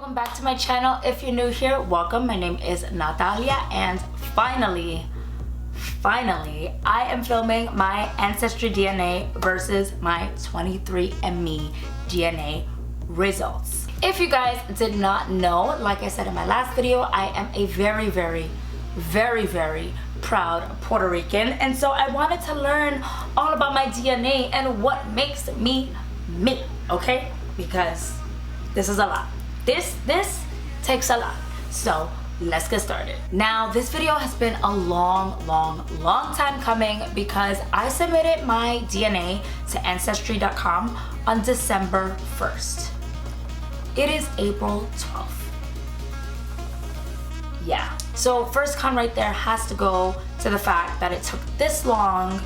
Welcome back to my channel. If you're new here, welcome. My name is Natalia, and finally, I am filming my Ancestry DNA versus my 23andMe DNA results. If you guys did not know, like I said in my last video, I am a very proud Puerto Rican, and so I wanted to learn all about my DNA and what makes me me, okay? Because this is a lot. This takes a lot. So let's get started. Now, this video has been a long time coming because I submitted my DNA to Ancestry.com on December 1st. It is April 12th. Yeah. So first con right there has to go to the fact that it took this long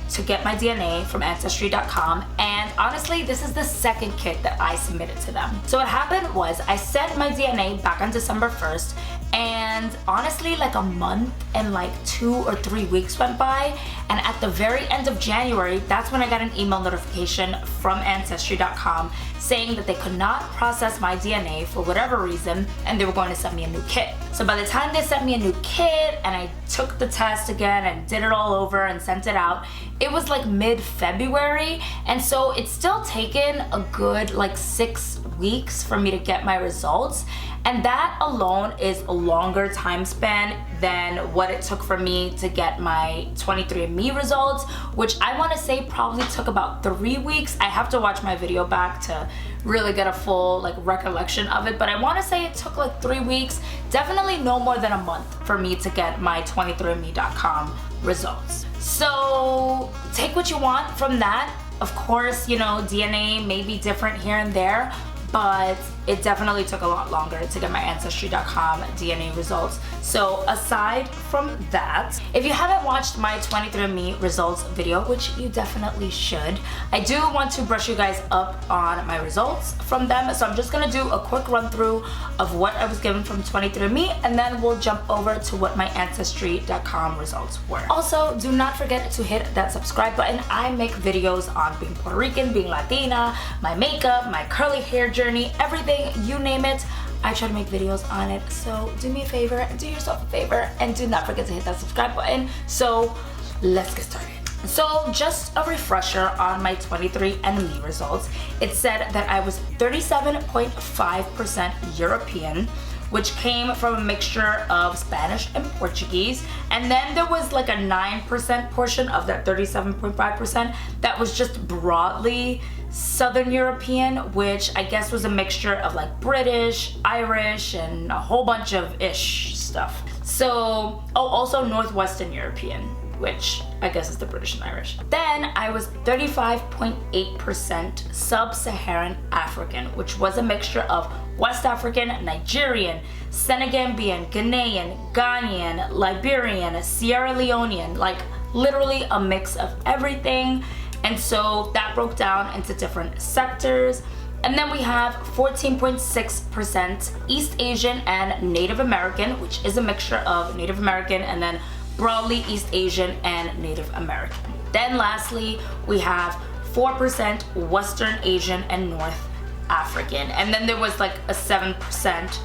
to get my DNA from Ancestry.com, and honestly this is the second kit that I submitted to them. So what happened was I sent my DNA back on December 1st, and honestly like a month and like 2 or 3 weeks went by, and at the very end of January, that's when I got an email notification from Ancestry.com saying that they could not process my DNA for whatever reason, and they were going to send me a new kit. So by the time they sent me a new kit and I took the test again and did it all over and sent it out, it was like mid-February, and so it's still taken a good like 6 weeks for me to get my results, and that alone is a longer time span than what it took for me to get my 23andMe results, which I want to say probably took about 3 weeks. I have to watch my video back to really get a full like recollection of it, but I want to say it took like 3 weeks, definitely no more than a month for me to get my 23andMe.com results. So take what you want from that. Of course, you know, DNA may be different here and there, but it definitely took a lot longer to get my Ancestry.com DNA results. So aside from that, if you haven't watched my 23andMe results video, which you definitely should, I do want to brush you guys up on my results from them. So I'm just gonna do a quick run through of what I was given from 23andMe, and then we'll jump over to what my Ancestry.com results were. Also, do not forget to hit that subscribe button. I make videos on being Puerto Rican, being Latina, my makeup, my curly hair journey, everything, you name it, I try to make videos on it. So do me a favor and do yourself a favor, and do not forget to hit that subscribe button. So let's get started. So just a refresher on my 23andMe results. It said that I was 37.5% European, which came from a mixture of Spanish and Portuguese, and then there was like a 9% portion of that 37.5% that was just broadly Southern European, which I guess was a mixture of like British, Irish, and a whole bunch of ish stuff. So, oh, also Northwestern European, which I guess is the British and Irish. Then I was 35.8% Sub-Saharan African, which was a mixture of West African, Nigerian, Senegambian, Ghanaian, Ghanaian, Liberian, Sierra Leonean, like literally a mix of everything. And so that broke down into different sectors. And then we have 14.6% East Asian and Native American, which is a mixture of Native American and then broadly East Asian and Native American. Then lastly, we have 4% Western Asian and North African. And then there was like a 7%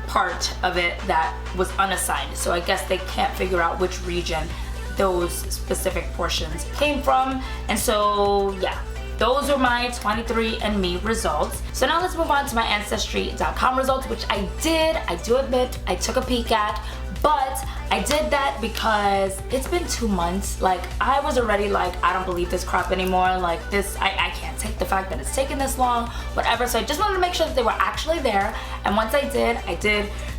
part of it that was unassigned. So I guess they can't figure out which region those specific portions came from. And so yeah, those are my 23andMe results. So now let's move on to my Ancestry.com results, which I do admit, I took a peek at, but I did that because it's been 2 months. Like, I was already like, I don't believe this crap anymore. Like this, I can't take the fact that it's taken this long, whatever. So I just wanted to make sure that they were actually there. And once I did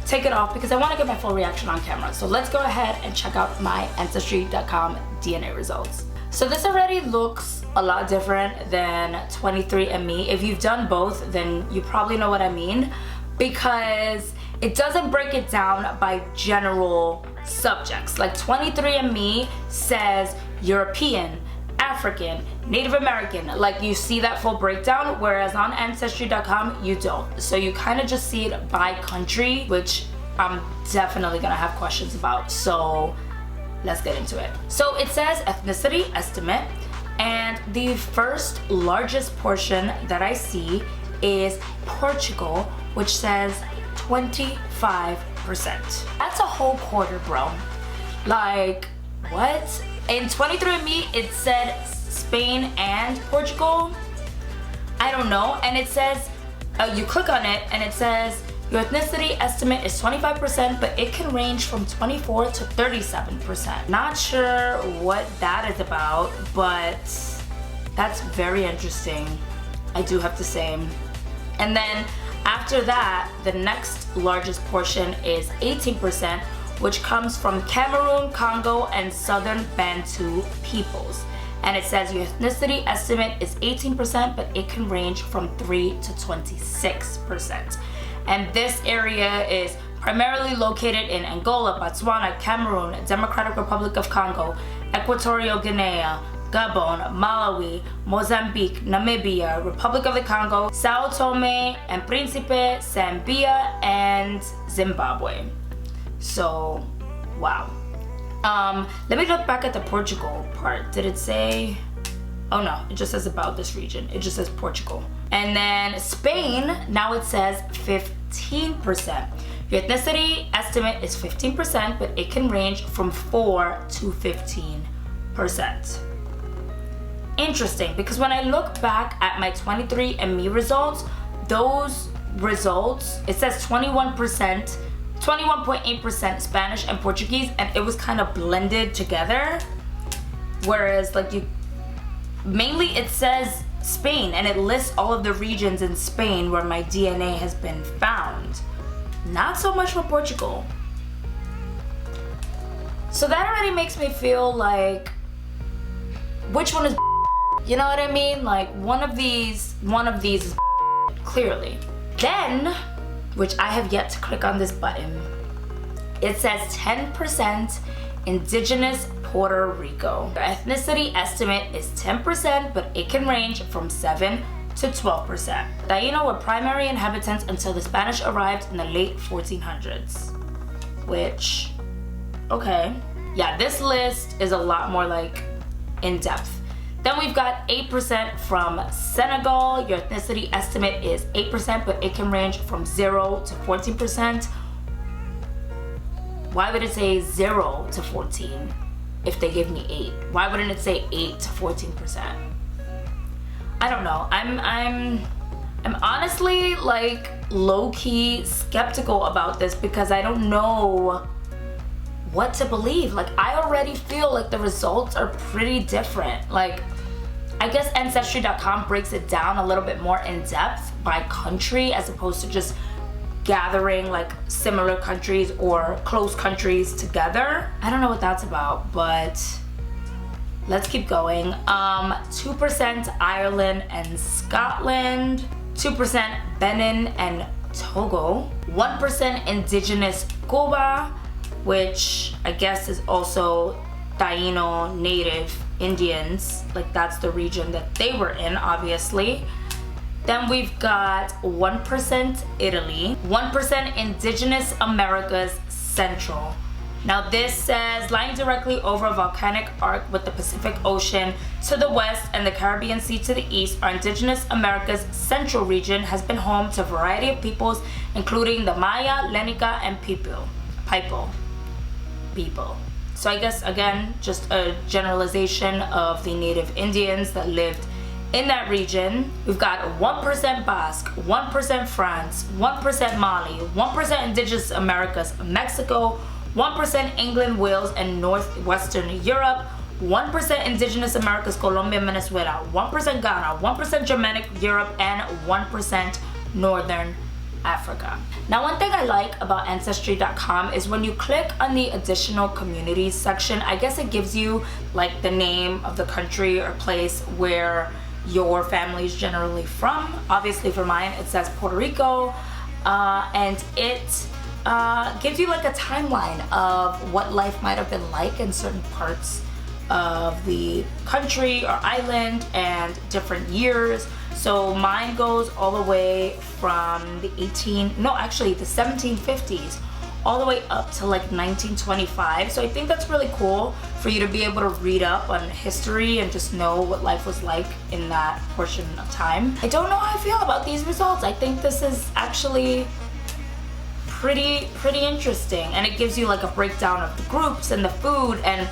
take it off because I want to get my full reaction on camera. So let's go ahead and check out my Ancestry.com DNA results. So this already looks a lot different than 23andMe. If you've done both, then you probably know what I mean, because it doesn't break it down by general subjects. Like 23andMe says European, African, Native American, like you see that full breakdown, whereas on Ancestry.com you don't. So you kind of just see it by country, which I'm definitely gonna have questions about. So let's get into it. So it says ethnicity estimate, and the first largest portion that I see is Portugal, which says 25%. That's a whole quarter, bro. Like, what? In 23andMe, it said Spain and Portugal. I don't know. And it says, you click on it and it says, your ethnicity estimate is 25%, but it can range from 24 to 37%. Not sure what that is about, but that's very interesting, I do have to say. And then after that, the next largest portion is 18%, which comes from Cameroon, Congo, and Southern Bantu peoples. And it says your ethnicity estimate is 18%, but it can range from 3 to 26%. And this area is primarily located in Angola, Botswana, Cameroon, Democratic Republic of Congo, Equatorial Guinea, Gabon, Malawi, Mozambique, Namibia, Republic of the Congo, Sao Tome and Principe, Zambia, and Zimbabwe. So, wow. Let me look back at the Portugal part. Did it say? Oh no, it just says about this region. It just says Portugal. And then Spain, now it says 15%. Your ethnicity estimate is 15%, but it can range from 4 to 15%. Interesting, because when I look back at my 23andMe results, those results, it says 21.8% Spanish and Portuguese, and it was kind of blended together. Whereas like mainly it says Spain, and it lists all of the regions in Spain where my DNA has been found. Not so much for Portugal. So that already makes me feel like, which one is you know what I mean? Like one of these is clearly. Then, which I have yet to click on this button, it says 10% Indigenous Puerto Rico. The ethnicity estimate is 10%, but it can range from 7 to 12%. Taino were primary inhabitants until the Spanish arrived in the late 1400s. Which, okay. Yeah, this list is a lot more like in depth. Then we've got 8% from Senegal. Your ethnicity estimate is 8%, but it can range from 0 to 14%. Why would it say 0 to 14 if they give me 8? Why wouldn't it say 8 to 14%? I don't know. I'm honestly like low-key skeptical about this because I don't know what to believe. Like I already feel like the results are pretty different. Like I guess Ancestry.com breaks it down a little bit more in depth by country as opposed to just gathering like similar countries or close countries together. I don't know what that's about, but let's keep going. 2% Ireland and Scotland, 2% Benin and Togo, 1% Indigenous Cuba, which I guess is also Taino native Indians, like that's the region that they were in, obviously. Then we've got 1% Italy, 1% Indigenous Americas Central. Now this says lying directly over a volcanic arc with the Pacific Ocean to the west and the Caribbean Sea to the east, our Indigenous Americas Central region has been home to a variety of peoples, including the Maya, Lenica, and people. So I guess again, just a generalization of the native Indians that lived in that region. We've got 1% Basque, 1% France, 1% Mali, 1% Indigenous Americas Mexico, 1% England, Wales, and Northwestern Europe, 1% Indigenous Americas Colombia, Venezuela, 1% Ghana, 1% Germanic Europe, and 1% Northern Africa. Now one thing I like about Ancestry.com is when you click on the additional communities section, I guess it gives you like the name of the country or place where your family is generally from. Obviously for mine it says Puerto Rico, and it gives you like a timeline of what life might have been like in certain parts of the country or island and different years. So mine goes all the way from the 1750s all the way up to like 1925. So I think that's really cool for you to be able to read up on history and just know what life was like in that portion of time. I don't know how I feel about these results. I think this is actually pretty interesting, and it gives you like a breakdown of the groups and the food. And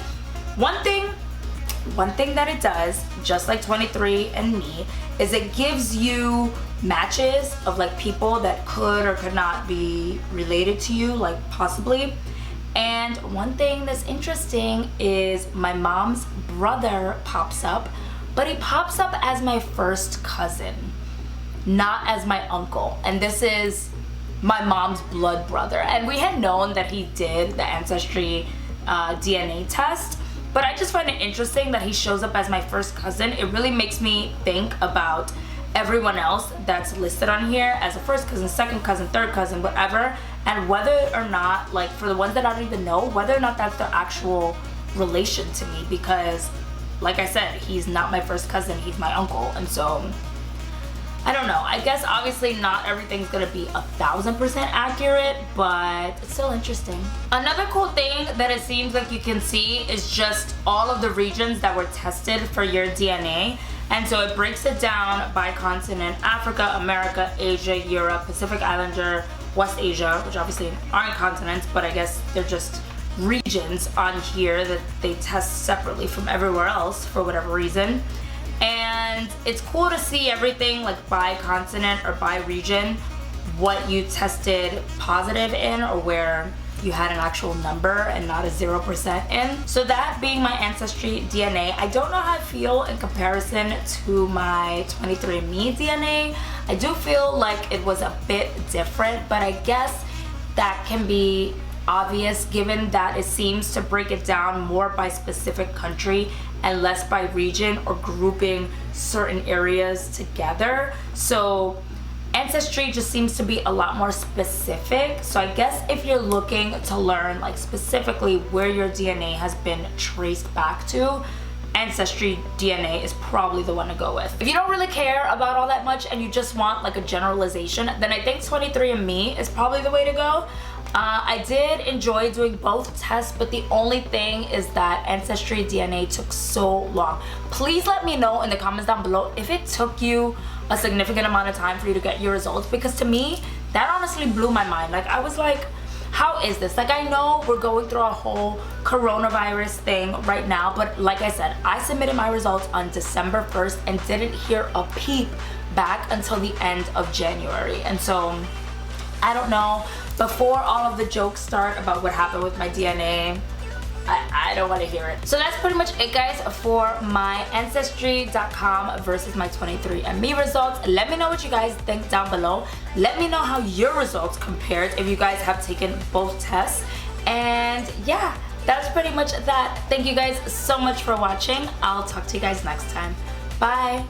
one thing that it does, just like 23andMe, is it gives you matches of like people that could or could not be related to you, like possibly. And one thing that's interesting is my mom's brother pops up, but he pops up as my first cousin, not as my uncle. And this is my mom's blood brother. And we had known that he did the Ancestry DNA test, but I just find it interesting that he shows up as my first cousin. It really makes me think about everyone else that's listed on here as a first cousin, second cousin, third cousin, whatever, and whether or not, like for the ones that I don't even know, whether or not that's their actual relation to me, because like I said, he's not my first cousin, he's my uncle. And so I don't know, I guess obviously not everything's gonna be 1000% accurate, but it's still interesting. Another cool thing that it seems like you can see is just all of the regions that were tested for your DNA. And so it breaks it down by continent: Africa, America, Asia, Europe, Pacific Islander, West Asia, which obviously aren't continents, but I guess they're just regions on here that they test separately from everywhere else for whatever reason. And it's cool to see everything like by continent or by region, what you tested positive in, or where you had an actual number and not a 0% in. So that being my Ancestry DNA, I don't know how I feel in comparison to my 23andMe DNA. I do feel like it was a bit different, but I guess that can be obvious given that it seems to break it down more by specific country and less by region or grouping certain areas together. So Ancestry just seems to be a lot more specific. So I guess if you're looking to learn like specifically where your DNA has been traced back to, Ancestry DNA is probably the one to go with. If you don't really care about all that much and you just want like a generalization, then I think 23andMe is probably the way to go. I did enjoy doing both tests, but the only thing is that Ancestry DNA took so long. Please let me know in the comments down below if it took you a significant amount of time for you to get your results, because to me, that honestly blew my mind. Like, I was like, how is this? Like, I know we're going through a whole coronavirus thing right now, but like I said, I submitted my results on December 1st and didn't hear a peep back until the end of January. And so, I don't know, before all of the jokes start about what happened with my DNA, I don't want to hear it. So that's pretty much it, guys, for my Ancestry.com versus my 23andMe results. Let me know what you guys think down below. Let me know how your results compared if you guys have taken both tests. And yeah, that's pretty much that. Thank you guys so much for watching. I'll talk to you guys next time. Bye.